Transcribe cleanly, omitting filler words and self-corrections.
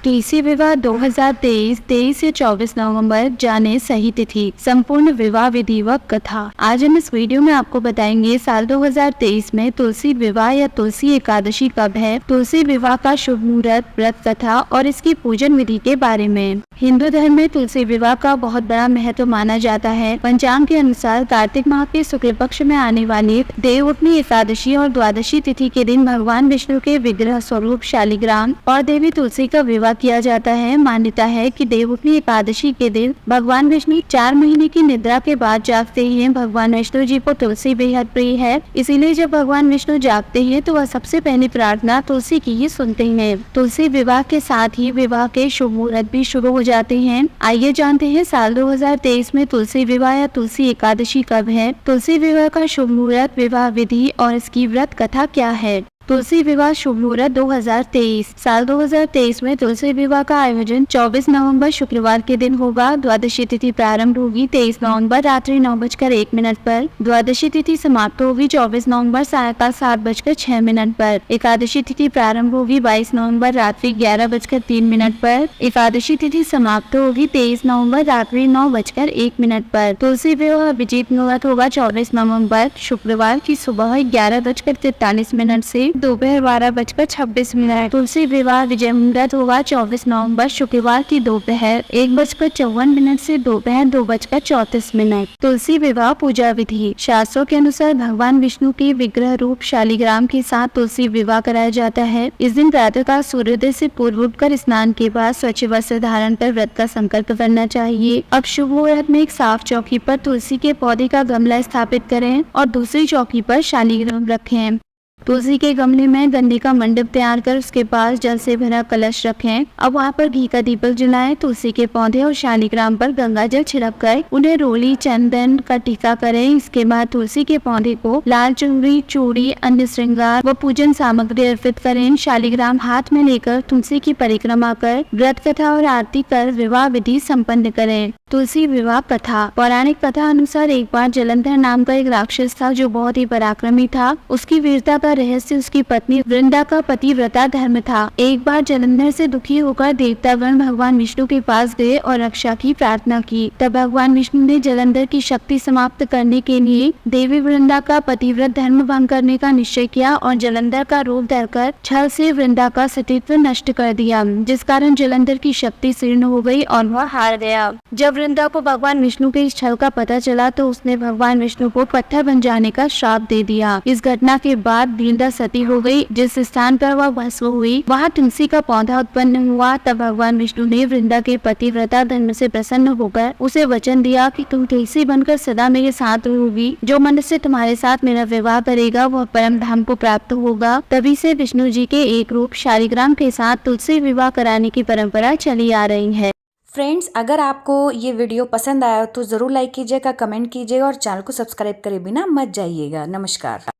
तुलसी विवाह 2023 23 से 24 नवंबर जाने सही तिथि, संपूर्ण विवाह विधि व कथा। आज हम इस वीडियो में आपको बताएंगे साल 2023 में तुलसी विवाह या तुलसी एकादशी कब है, तुलसी विवाह का शुभ मुहूर्त, व्रत कथा और इसकी पूजन विधि के बारे में। हिंदू धर्म में तुलसी विवाह का बहुत बड़ा महत्व माना जाता है। पंचांग के अनुसार कार्तिक माह के शुक्ल पक्ष में आने वाली देवउठनी एकादशी और द्वादशी तिथि के दिन भगवान विष्णु के विग्रह स्वरूप शालिग्राम और देवी तुलसी का विवाह किया जाता है। मान्यता है कि देवउठनी एकादशी के दिन भगवान विष्णु 4 महीने की निद्रा के बाद जागते हैं। भगवान विष्णु जी को तुलसी बेहद प्रिय है, इसीलिए जब भगवान विष्णु जागते हैं तो वह सबसे पहली प्रार्थना तुलसी की ही सुनते हैं। तुलसी विवाह के साथ ही विवाह के शुभ मुहूर्त भी शुरू हो जाते हैं। आइए जानते हैं साल 2023 में तुलसी विवाह या तुलसी एकादशी कब है, तुलसी विवाह का शुभ मुहूर्त, विवाह विधि और इसकी व्रत कथा क्या है। तुलसी विवाह शुभ मुहूर्त 2023। साल 2023 में तुलसी विवाह का आयोजन 24 नवंबर शुक्रवार के दिन होगा। द्वादशी तिथि प्रारंभ होगी 23 नवंबर रात्रि 9:01 पर। द्वादशी तिथि समाप्त होगी 24 नवंबर सायंकाल 7:06 पर। एकादशी तिथि प्रारंभ होगी 22 नवंबर रात्रि 11:03 पर। एकादशी तिथि समाप्त होगी 23 नवंबर रात्रि 9:01 पर। तुलसी विवाह अभिजीत मुहूर्त होगा 24 नवंबर शुक्रवार की सुबह 11:43 से दोपहर 12:26। तुलसी विवाह विजय मुहूर्त होगा 24 नवंबर शुक्रवार की दोपहर 1:54 से दोपहर 2:34। तुलसी विवाह पूजा विधि। शास्त्रों के अनुसार भगवान विष्णु के विग्रह रूप शालिग्राम के साथ तुलसी विवाह कराया जाता है। इस दिन प्रातःकाल सूर्योदय से पूर्व उठकर स्नान के बाद स्वच्छ वस्त्र धारण कर व्रत का संकल्प करना चाहिए। अब शुभ मुहूर्त में एक साफ चौकी पर तुलसी के पौधे का गमला स्थापित करें और दूसरी चौकी पर शालिग्राम रखें। तुलसी के गमले में गन्ने का मंडप तैयार कर उसके पास जल से भरा कलश रखें। अब वहाँ पर घी का दीपक जलाएं। तुलसी के पौधे और शालिग्राम पर गंगा जल छिड़क कर उन्हें रोली चंदन का टीका करें। इसके बाद तुलसी के पौधे को लाल चुनरी, चूड़ी, अन्य श्रृंगार व पूजन सामग्री अर्पित करें। शालिग्राम हाथ में लेकर तुलसी की परिक्रमा कर व्रत कथा और आरती कर विवाह विधि संपन्न करें। तुलसी विवाह कथा। पौराणिक कथा अनुसार एक बार जलंधर नाम का एक राक्षस था जो बहुत ही पराक्रमी था। उसकी वीरता का रहस्य उसकी पत्नी वृंदा का पतिव्रता धर्म था। एक बार जलंधर से दुखी होकर देवतागण भगवान विष्णु के पास गए और रक्षा की प्रार्थना की। तब भगवान विष्णु ने जलंधर की शक्ति समाप्त करने के लिए देवी वृंदा का पतिव्रत धर्म भंग करने का निश्चय किया और जलंधर का रूप धरकर छल से वृंदा का सतीत्व नष्ट कर दिया, जिस कारण जलंधर की शक्ति शीर्ण हो गई और वह हार गया। जब वृंदा को भगवान विष्णु के इस छल का पता चला तो उसने भगवान विष्णु को पत्थर बन जाने का श्राप दे दिया। इस घटना के बाद वृंदा सती हो गई। जिस स्थान पर वह भस्म हुई वहाँ तुलसी का पौधा उत्पन्न हुआ। तब भगवान विष्णु ने वृंदा के पतिव्रता धर्म से प्रसन्न होकर उसे वचन दिया कि तुम तुलसी बनकर सदा मेरे साथ रहोगी। जो मनुष्य तुम्हारे साथ मेरा विवाह करेगा वह परम धाम को प्राप्त होगा। तभी से विष्णु जी के एक रूप शालिग्राम के साथ तुलसी विवाह कराने की परंपरा चली आ रही है। फ्रेंड्स, अगर आपको ये वीडियो पसंद आया तो ज़रूर लाइक कीजिएगा, कमेंट कीजिएगा और चैनल को सब्सक्राइब करे बिना मत जाइएगा। नमस्कार।